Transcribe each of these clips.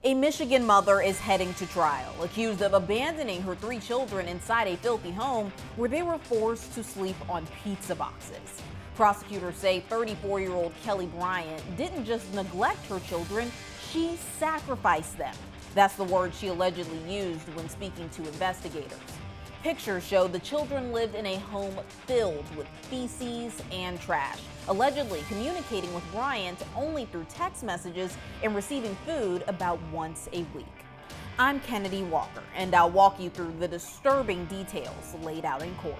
A Michigan mother is heading to trial, accused of abandoning her 3 children inside a filthy home where they were forced to sleep on pizza boxes. Prosecutors say 34-year-old Kelli Bryant didn't just neglect her children, she sacrificed them. That's the word she allegedly used when speaking to investigators. Pictures show the children lived in a home filled with feces and trash, allegedly communicating with Bryant only through text messages and receiving food about once a week. I'm Kennedi Walker, and I'll walk you through the disturbing details laid out in court.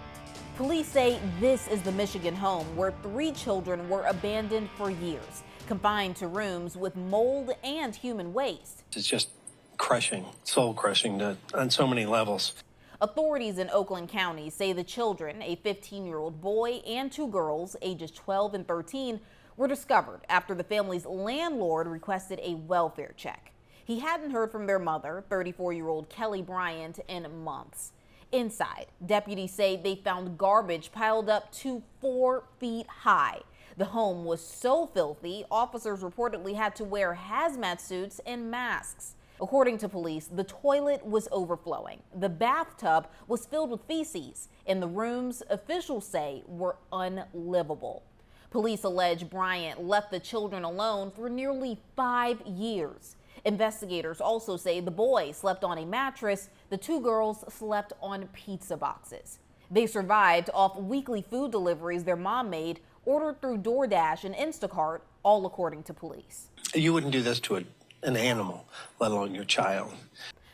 Police say this is the Michigan home where 3 children were abandoned for years, confined to rooms with mold and human waste. It's just crushing, soul crushing on so many levels. Authorities in Oakland County say the children, a 15-year-old boy and 2 girls, ages 12 and 13, were discovered after the family's landlord requested a welfare check. He hadn't heard from their mother, 34-year-old Kelli Bryant, in months. Inside, deputies say they found garbage piled up to 4 feet high. The home was so filthy, officers reportedly had to wear hazmat suits and masks. According to police, the toilet was overflowing. The bathtub was filled with feces, and the rooms, officials say, were unlivable. Police allege Bryant left the children alone for nearly 5 years. Investigators also say the boy slept on a mattress, the 2 girls slept on pizza boxes. They survived off weekly food deliveries their mom made, ordered through DoorDash and Instacart, all according to police. You wouldn't do this to an animal, let alone your child.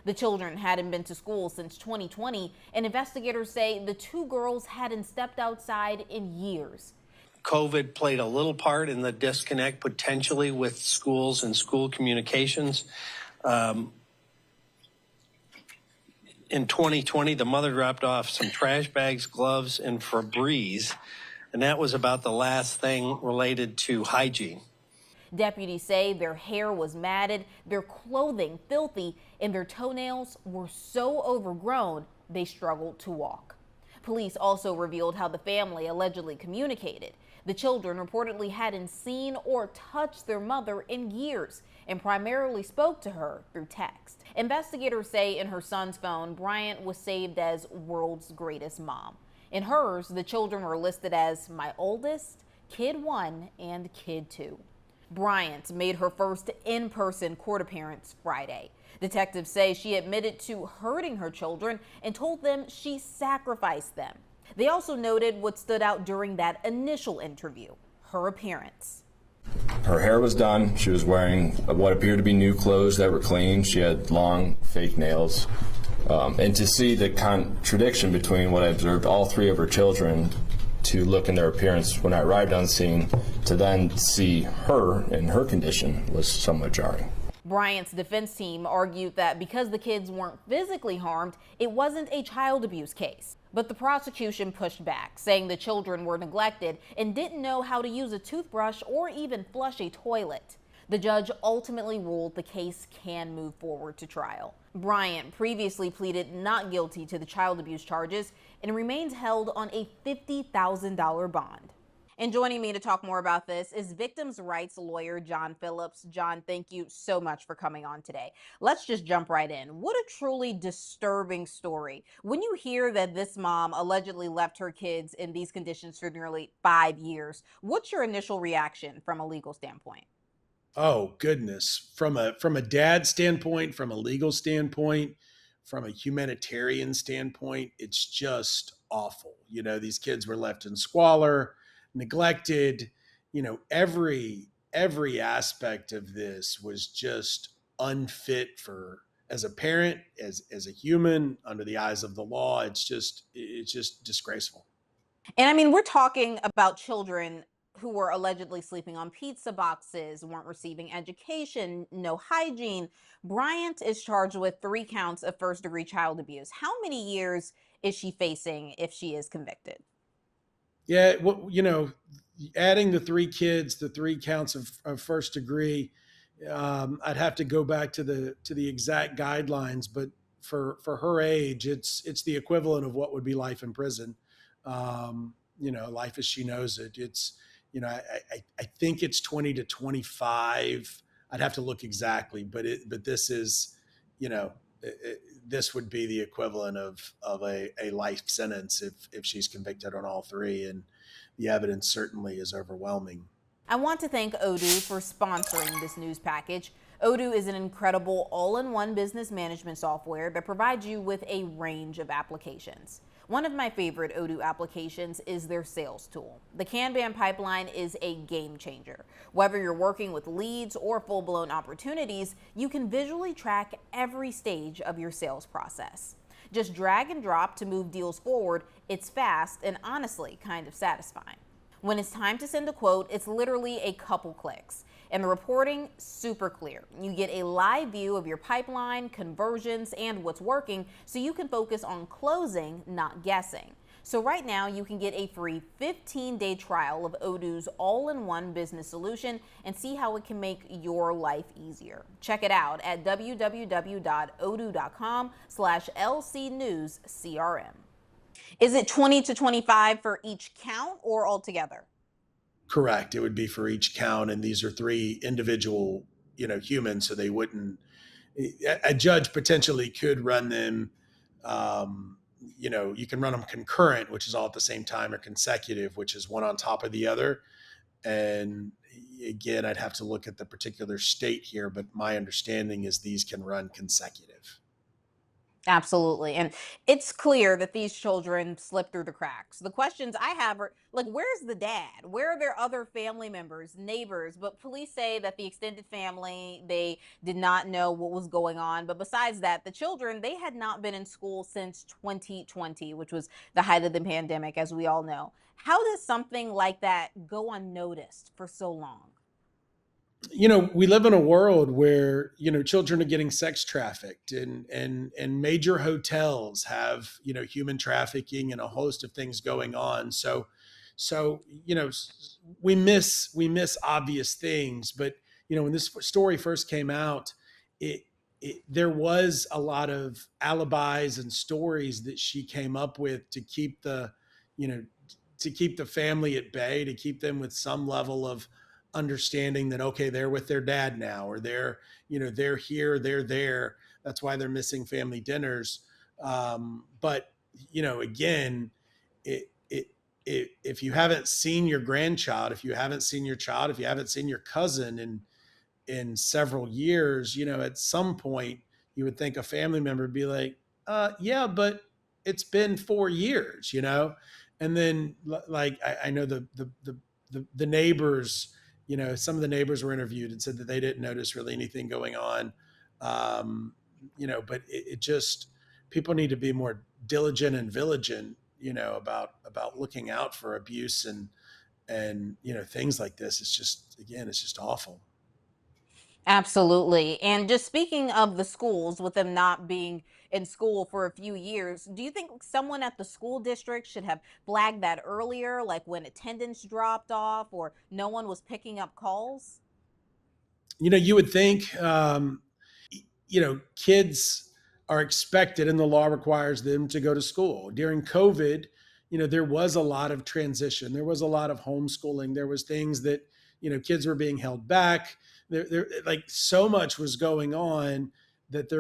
The children hadn't been to school since 2020, and investigators say the 2 girls hadn't stepped outside in years. COVID played a little part in the disconnect potentially with schools and school communications. In 2020, the mother dropped off some trash bags, gloves, and Febreze, and that was about the last thing related to hygiene. Deputies say their hair was matted, their clothing filthy, and their toenails were so overgrown they struggled to walk. Police also revealed how the family allegedly communicated. The children reportedly hadn't seen or touched their mother in years and primarily spoke to her through text. Investigators say in her son's phone, Bryant was saved as world's greatest mom. In hers, the children were listed as my oldest, kid 1, and kid 2. Bryant made her first in-person court appearance Friday. Detectives say she admitted to hurting her children and told them she sacrificed them. They also noted what stood out during that initial interview, her appearance. Her hair was done. She was wearing what appeared to be new clothes that were clean. She had long, fake nails. And to see the contradiction between what I observed all 3 of her children to look in their appearance when I arrived on scene to then see her in her condition was somewhat jarring. Bryant's defense team argued that because the kids weren't physically harmed, it wasn't a child abuse case. But the prosecution pushed back, saying the children were neglected and didn't know how to use a toothbrush or even flush a toilet. The judge ultimately ruled the case can move forward to trial. Bryant previously pleaded not guilty to the child abuse charges and remains held on a $50,000 bond. And joining me to talk more about this is victims' rights lawyer John Phillips. John, thank you so much for coming on today. Let's just jump right in. What a truly disturbing story. When you hear that this mom allegedly left her kids in these conditions for nearly 5 years, what's your initial reaction from a legal standpoint? Oh, goodness. From a dad standpoint, from a legal standpoint, from a humanitarian standpoint, it's just awful. You know, these kids were left in squalor, neglected. You know, every aspect of this was just unfit for, as a parent, as a human, under the eyes of the law. It's just disgraceful. And I mean, we're talking about children who were allegedly sleeping on pizza boxes, weren't receiving education, no hygiene. Bryant is charged with 3 counts of first-degree child abuse. How many years is she facing if she is convicted? Yeah, well, you know, adding the 3 kids, the 3 counts of first degree, I'd have to go back to the exact guidelines, but for her age, it's the equivalent of what would be life in prison. You know, life as she knows it. It's, you know, I think it's 20 to 25 I'd have to look exactly, but this is, you know, this would be the equivalent of a life sentence if she's convicted on all three, and the evidence certainly is overwhelming. I want to thank Odoo for sponsoring this news package. Odoo is an incredible all-in-one business management software that provides you with a range of applications. One of my favorite Odoo applications is their sales tool. The Kanban pipeline is a game changer. Whether you're working with leads or full-blown opportunities, you can visually track every stage of your sales process. Just drag and drop to move deals forward. It's fast and honestly kind of satisfying. When it's time to send a quote, it's literally a couple clicks. And the reporting, super clear. You get a live view of your pipeline, conversions, and what's working, so you can focus on closing, not guessing. So right now, you can get a free 15-day trial of Odoo's all-in-one business solution and see how it can make your life easier. Check it out at www.odoo.com/LCNewsCRM. Is it 20 to 25 for each count or altogether? Correct. It would be for each count, and these are three individual, humans, so they wouldn't. A judge potentially could run them. You can run them concurrent, which is all at the same time, or consecutive, which is one on top of the other. And again, I'd have to look at the particular state here, but my understanding is these can run consecutive. Absolutely. And it's clear that these children slip through the cracks. The questions I have are like, where's the dad? Where are their other family members, neighbors? But police say that the extended family, they did not know what was going on. But besides that, the children, they had not been in school since 2020, which was the height of the pandemic, as we all know. How does something like that go unnoticed for so long? We live in a world where children are getting sex trafficked, and major hotels have human trafficking and a host of things going on. So we miss obvious things. But when this story first came out, it there was a lot of alibis and stories that she came up with to keep you know to keep the family at bay, to keep them with some level of understanding that, okay, they're with their dad now, or they're here, they're there. That's why they're missing family dinners. But again, if you haven't seen your grandchild, if you haven't seen your child, if you haven't seen your cousin in several years, at some point you would think a family member would be like, yeah, but it's been 4 years, and then like I know the neighbors, some of the neighbors were interviewed and said that they didn't notice really anything going on. But it just, people need to be more diligent and vigilant, about looking out for abuse and things like this. It's just awful. Absolutely. And just speaking of the schools, with them not being in school for a few years, do you think someone at the school district should have flagged that earlier, like when attendance dropped off or no one was picking up calls? You would think, kids are expected, and the law requires them to go to school. During COVID, there was a lot of transition. There was a lot of homeschooling. There was things that, kids were being held back. Like so much was going on that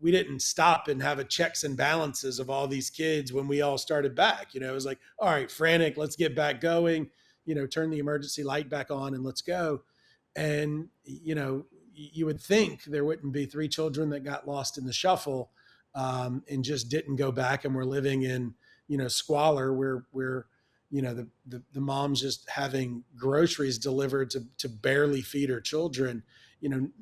we didn't stop and have a checks and balances of all these kids when we all started back. It was like, all right, frantic, let's get back going, turn the emergency light back on and let's go. And, you would think there wouldn't be three children that got lost in the shuffle, and just didn't go back, and we're living in, squalor where the mom's just having groceries delivered to barely feed her children.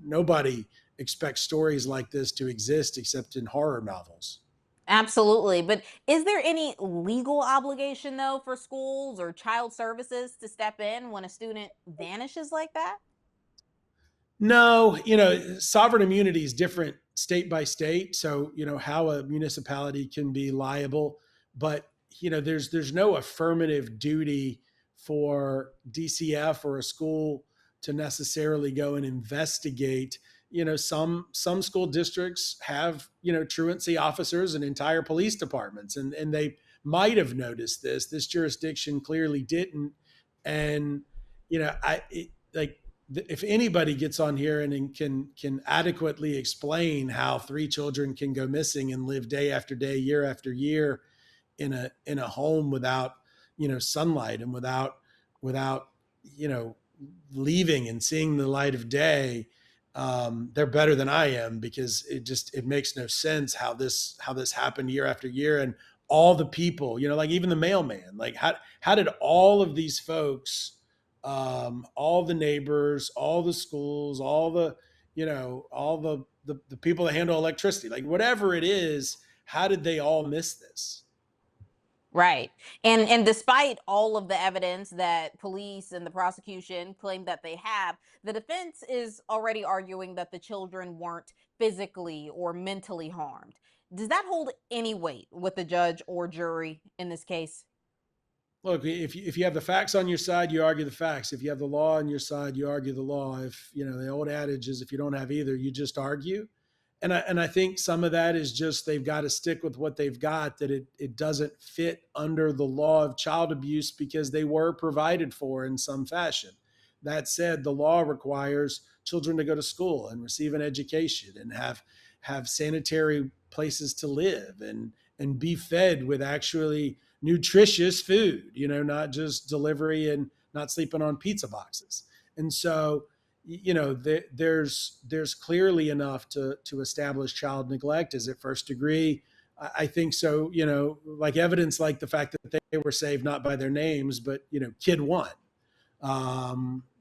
Nobody expects stories like this to exist except in horror novels. Absolutely. But is there any legal obligation, though, for schools or child services to step in when a student vanishes like that? No, sovereign immunity is different state by state. So, how a municipality can be liable, but there's no affirmative duty for DCF or a school to necessarily go and investigate. Some school districts have, truancy officers and entire police departments, and they might have noticed this. This jurisdiction clearly didn't. And, like if anybody gets on here and can adequately explain how 3 children can go missing and live day after day, year after year in a home without sunlight and without you know leaving and seeing the light of day, they're better than I am, because it makes no sense how this happened year after year. And all the people, like even the mailman, like how did all of these folks, all the neighbors, all the schools, all the all the people that handle electricity, like whatever it is, how did they all miss this? Right. And despite all of the evidence that police and the prosecution claim that they have, the defense is already arguing that the children weren't physically or mentally harmed. Does that hold any weight with the judge or jury in this case? Look, if you have the facts on your side, you argue the facts. If you have the law on your side, you argue the law. If the old adage is, if you don't have either, you just argue. And I think some of that is just they've got to stick with what they've got, that it doesn't fit under the law of child abuse because they were provided for in some fashion. That said, the law requires children to go to school and receive an education and have sanitary places to live and be fed with actually nutritious food, not just delivery and not sleeping on pizza boxes. And so, there's clearly enough to establish child neglect. Is it first degree? I think so. Like evidence, like the fact that they were saved not by their names, but kid one.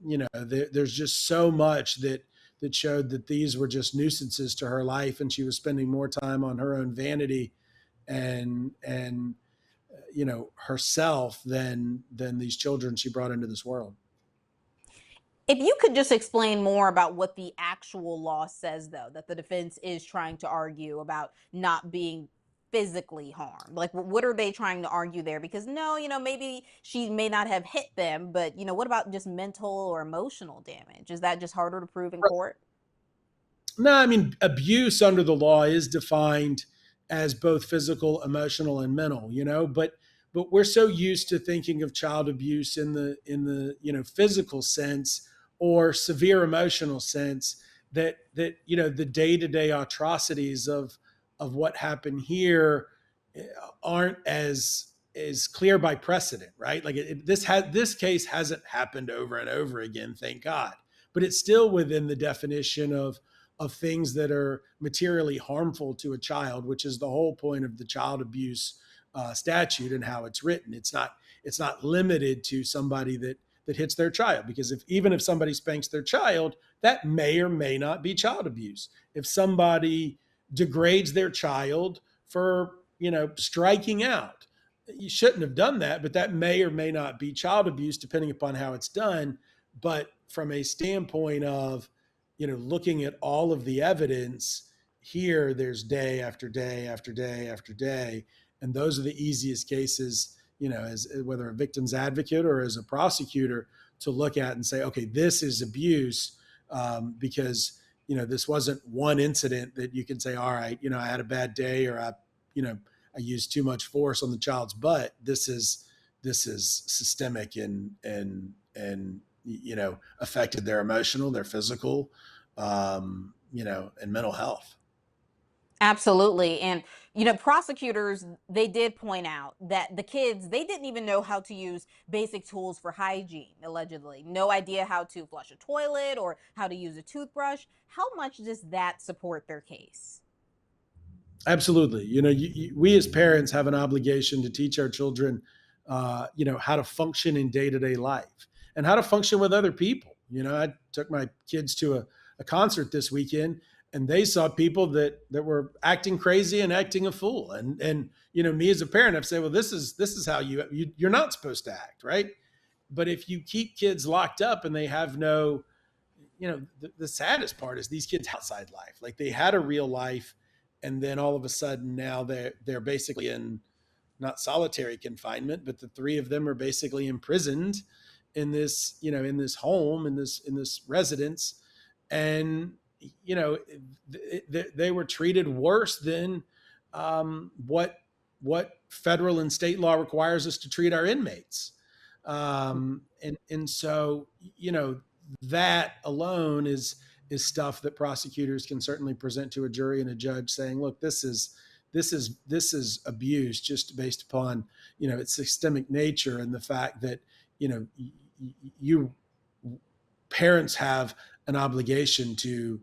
There's just so much that showed that these were just nuisances to her life, and she was spending more time on her own vanity and herself than these children she brought into this world. If you could just explain more about what the actual law says, though, that the defense is trying to argue about not being physically harmed. Like, what are they trying to argue there? Because no, maybe she may not have hit them, but, what about just mental or emotional damage? Is that just harder to prove in court? No, I mean, abuse under the law is defined as both physical, emotional, and mental, but we're so used to thinking of child abuse in the physical sense or severe emotional sense, that the day-to-day atrocities of what happened here aren't as clear by precedent, right? Like this case hasn't happened over and over again, thank God, but it's still within the definition of things that are materially harmful to a child, which is the whole point of the child abuse statute and how it's written. It's not limited to somebody that hits their child, because even if somebody spanks their child, that may or may not be child abuse. If somebody degrades their child for striking out, you shouldn't have done that, but that may or may not be child abuse depending upon how it's done. But from a standpoint of looking at all of the evidence here, there's day after day after day after day, and those are the easiest cases, as whether a victim's advocate or as a prosecutor, to look at and say, okay, this is abuse, because this wasn't one incident that you can say, all right, I had a bad day, or I used too much force on the child's butt. This is systemic and affected their emotional, their physical, and mental health. Absolutely. And, prosecutors, they did point out that the kids, they didn't even know how to use basic tools for hygiene, allegedly. No idea how to flush a toilet or how to use a toothbrush. How much does that support their case? Absolutely. We as parents have an obligation to teach our children, how to function in day-to-day life and how to function with other people. I took my kids to a concert this weekend, and they saw people that were acting crazy and acting a fool. And me as a parent, I've said, well, this is how you're not supposed to act, right? But if you keep kids locked up and they have no, the saddest part is these kids outside life, like they had a real life, and then all of a sudden now they're basically in not solitary confinement, but the three of them are basically imprisoned in this, in this home, in this residence. And, they were treated worse than what federal and state law requires us to treat our inmates. And so, that alone is stuff that prosecutors can certainly present to a jury and a judge, saying, look, this is abuse, just based upon its systemic nature, and the fact that you parents have an obligation to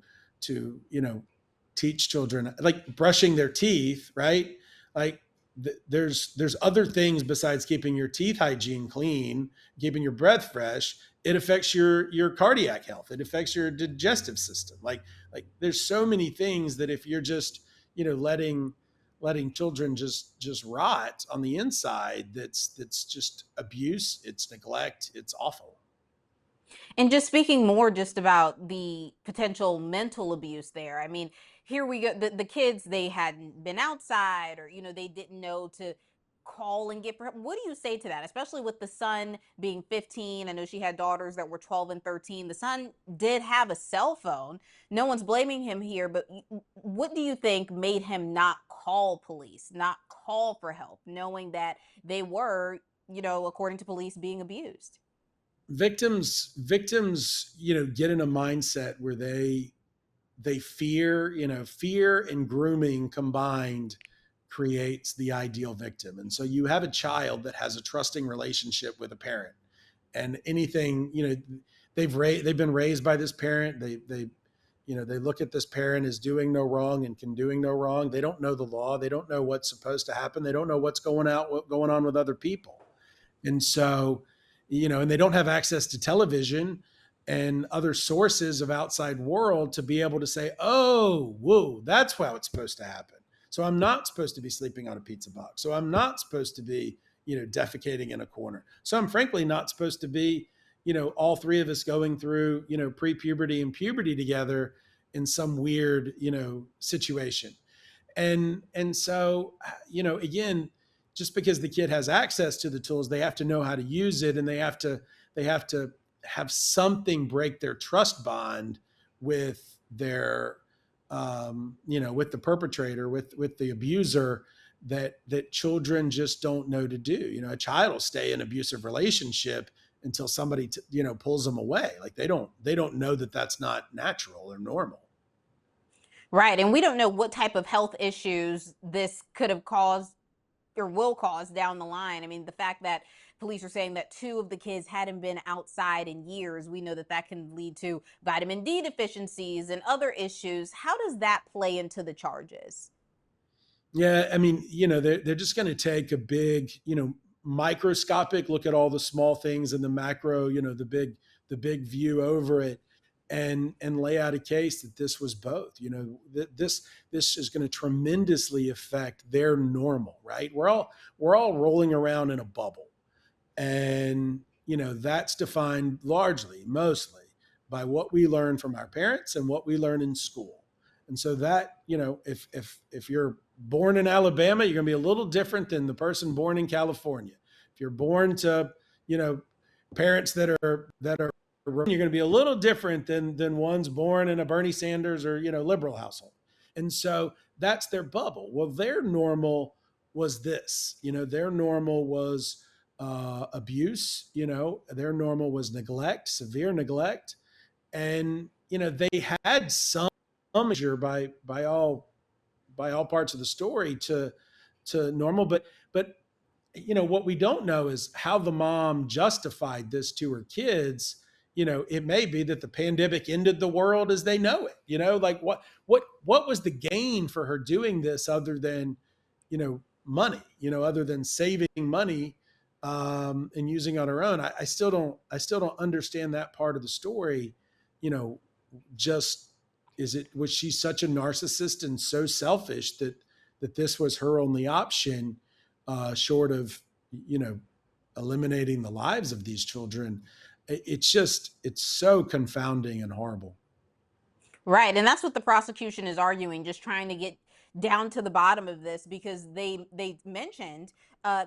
teach children, like brushing their teeth, right? Like there's other things besides keeping your teeth hygiene clean, keeping your breath fresh. It affects your cardiac health. It affects your digestive system. Like there's so many things that if you're just letting children just rot on the inside, that's just abuse. It's neglect. It's awful. And just speaking more just about the potential mental abuse there. I mean, here we go. The kids, they hadn't been outside, or, they didn't know to call and get. What do you say to that? Especially with the son being 15. I know she had daughters that were 12 and 13. The son did have a cell phone. No one's blaming him here, but what do you think made him not call police, not call for help, knowing that they were, according to police, being abused? Victims get in a mindset where they fear and grooming combined creates the ideal victim. And so you have a child that has a trusting relationship with a parent, and anything, they've been raised by this parent. They look at this parent as doing no wrong and can doing no wrong. They don't know the law. They don't know what's supposed to happen. They don't know what's going on with other people. And so, and they don't have access to television and other sources of outside world to be able to say, oh, whoa, that's how it's supposed to happen. So I'm not supposed to be sleeping on a pizza box. So I'm not supposed to be, defecating in a corner. So I'm frankly not supposed to be, all three of us going through, pre-puberty and puberty together in some weird, situation. And so, again, just because the kid has access to the tools, they have to know how to use it, and they have to have something break their trust bond with their, with the perpetrator, with the abuser, that children just don't know to do. A child will stay in an abusive relationship until somebody pulls them away. Like they don't know that that's not natural or normal. Right. And we don't know what type of health issues this could have caused or will cause down the line. I mean, the fact that police are saying that 2 of the kids hadn't been outside in years, we know that can lead to vitamin D deficiencies and other issues. How does that play into the charges? Yeah, I mean, they're just going to take a big, microscopic look at all the small things, and the macro, the big view over it, and lay out a case that this was both. This is going to tremendously affect their normal, right? We're all rolling around in a bubble, and that's defined largely, mostly, by what we learn from our parents and what we learn in school. And so that, if you're born in Alabama, you're going to be a little different than the person born in California. If you're born to, parents that are you're going to be a little different than ones born in a Bernie Sanders or, liberal household. And so that's their bubble. Well, their normal was this, their normal was abuse, their normal was neglect, severe neglect. And, they had some measure by all parts of the story to normal, but what we don't know is how the mom justified this to her kids. It may be that the pandemic ended the world as they know it. Like what was the gain for her doing this other than money, other than saving money and using on her own. I still don't understand that part of the story. Just was she such a narcissist and so selfish that this was her only option, short of eliminating the lives of these children? It's so confounding and horrible. Right. And that's what the prosecution is arguing, just trying to get down to the bottom of this, because they mentioned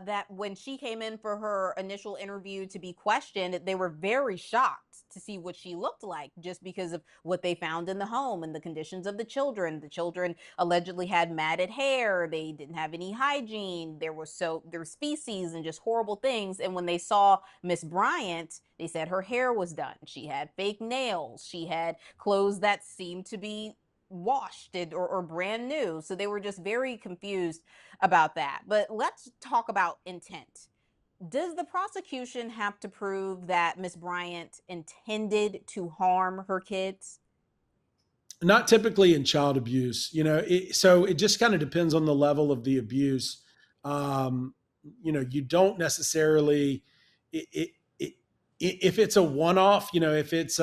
that when she came in for her initial interview to be questioned, they were very shocked to see what she looked like just because of what they found in the home and the conditions of the children. The children allegedly had matted hair. They didn't have any hygiene. There's feces and just horrible things. And when they saw Miss Bryant, they said her hair was done. She had fake nails. She had clothes that seemed to be washed or brand new. So they were just very confused about that. But let's talk about intent. Does the prosecution have to prove that Miss Bryant intended to harm her kids? Not typically in child abuse, so it just kind of depends on the level of the abuse. Um, you don't necessarily, it, it, if it's a one-off, if it's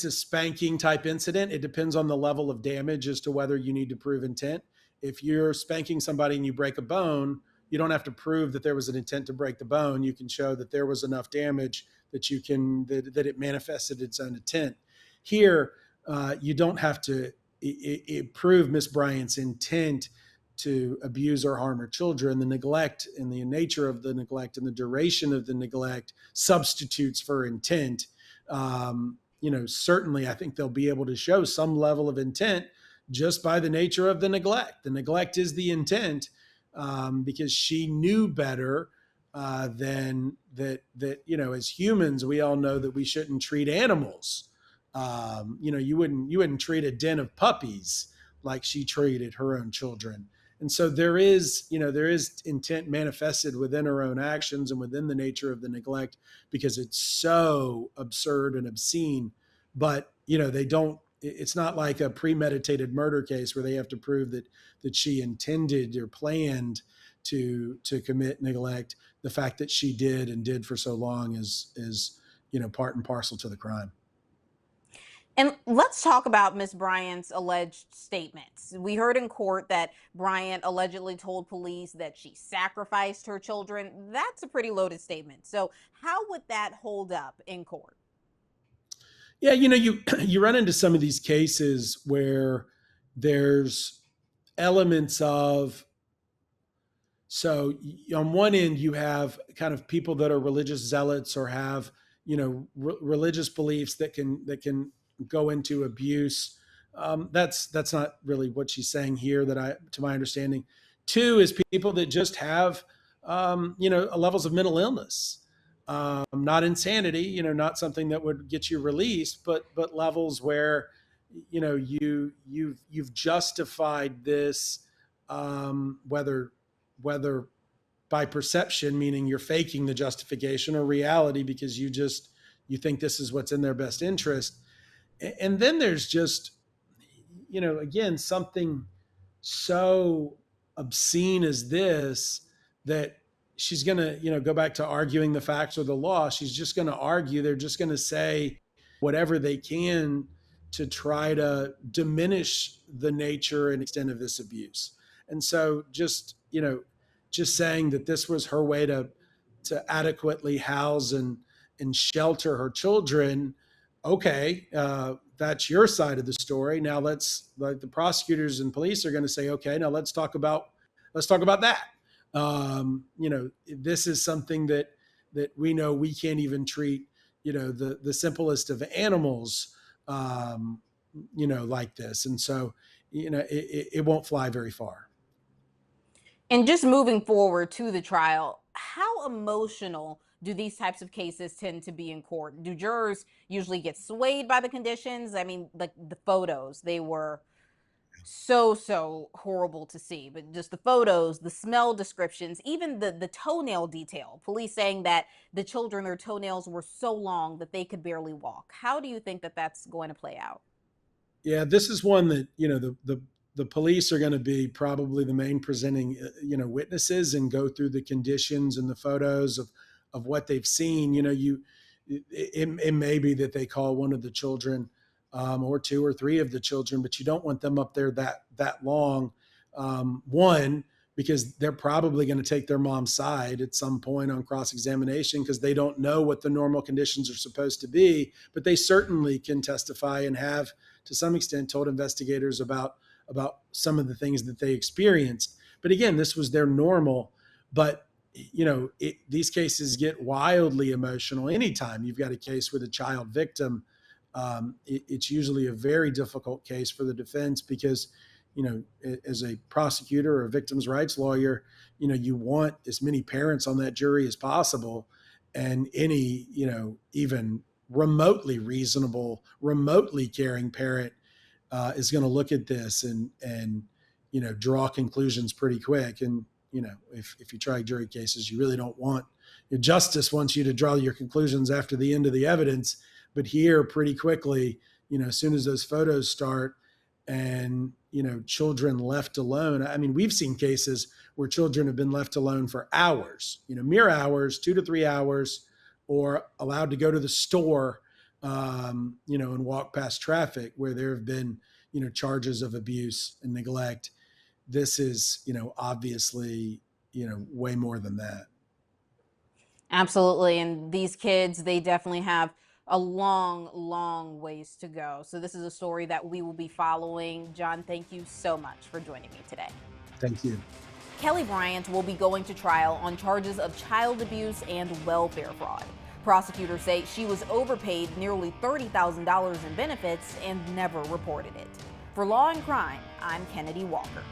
a spanking type incident, it depends on the level of damage as to whether you need to prove intent. If you're spanking somebody and you break a bone, you don't have to prove that there was an intent to break the bone. You can show that there was enough damage that it manifested its own intent. Here, you don't have to prove Miss Bryant's intent to abuse or harm her children. The neglect and the nature of the neglect and the duration of the neglect substitutes for intent. Certainly, I think they'll be able to show some level of intent just by the nature of the neglect. The neglect is the intent, because she knew better than that. As humans, we all know that we shouldn't treat animals. You wouldn't treat a den of puppies like she treated her own children. And so there is intent manifested within her own actions and within the nature of the neglect, because it's so absurd and obscene. But it's not like a premeditated murder case where they have to prove that she intended or planned to commit neglect. The fact that she did for so long is part and parcel to the crime. And let's talk about Miss Bryant's alleged statements. We heard in court that Bryant allegedly told police that she sacrificed her children. That's a pretty loaded statement. So how would that hold up in court? Yeah, you run into some of these cases where there's elements of, so on one end you have kind of people that are religious zealots or have religious beliefs that can go into abuse. That's not really what she's saying here, to my understanding. Two is people that just have levels of mental illness, not insanity, not something that would get you released, but levels where you've justified this, whether by perception, meaning you're faking the justification, or reality because you think this is what's in their best interest. And then there's just, again, something so obscene as this, that she's going to, go back to arguing the facts or the law. She's just going to argue. They're just going to say whatever they can to try to diminish the nature and extent of this abuse. And so just saying that this was her way to adequately house and shelter her children. Okay, that's your side of the story. Now the prosecutors and police are going to say, okay, now let's talk about that. This is something that we know we can't even treat, the simplest of animals, like this. And so, it won't fly very far. And just moving forward to the trial, how emotional do these types of cases tend to be in court? Do jurors usually get swayed by the conditions? I mean, like the photos, they were so horrible to see, but just the photos, the smell descriptions, even the toenail detail, police saying that the children, their toenails were so long that they could barely walk. How do you think that that's going to play out? Yeah, this is one that, the police are going to be probably the main presenting, witnesses, and go through the conditions and the photos of what they've seen. It may be that they call one of the children, or two or three of the children, but you don't want them up there that long. One, because they're probably going to take their mom's side at some point on cross-examination, because they don't know what the normal conditions are supposed to be, but they certainly can testify and have, to some extent, told investigators about some of the things that they experienced. But again, this was their normal. But these cases get wildly emotional. Anytime you've got a case with a child victim, it's usually a very difficult case for the defense because, as a prosecutor or a victims' rights lawyer, you want as many parents on that jury as possible. And any, even remotely reasonable, remotely caring parent is going to look at this and draw conclusions pretty quick. And if you try jury cases, you really don't want justice wants you to draw your conclusions after the end of the evidence. But here, pretty quickly, as soon as those photos start and, children left alone. I mean, we've seen cases where children have been left alone for hours, mere hours, 2 to 3 hours, or allowed to go to the store, and walk past traffic where there have been, charges of abuse and neglect. This is, obviously, way more than that. Absolutely. And these kids, they definitely have a long, long ways to go. So this is a story that we will be following. John, thank you so much for joining me today. Thank you. Kelli Bryant will be going to trial on charges of child abuse and welfare fraud. Prosecutors say she was overpaid nearly $30,000 in benefits and never reported it. For Law and Crime, I'm Kennedi Walker.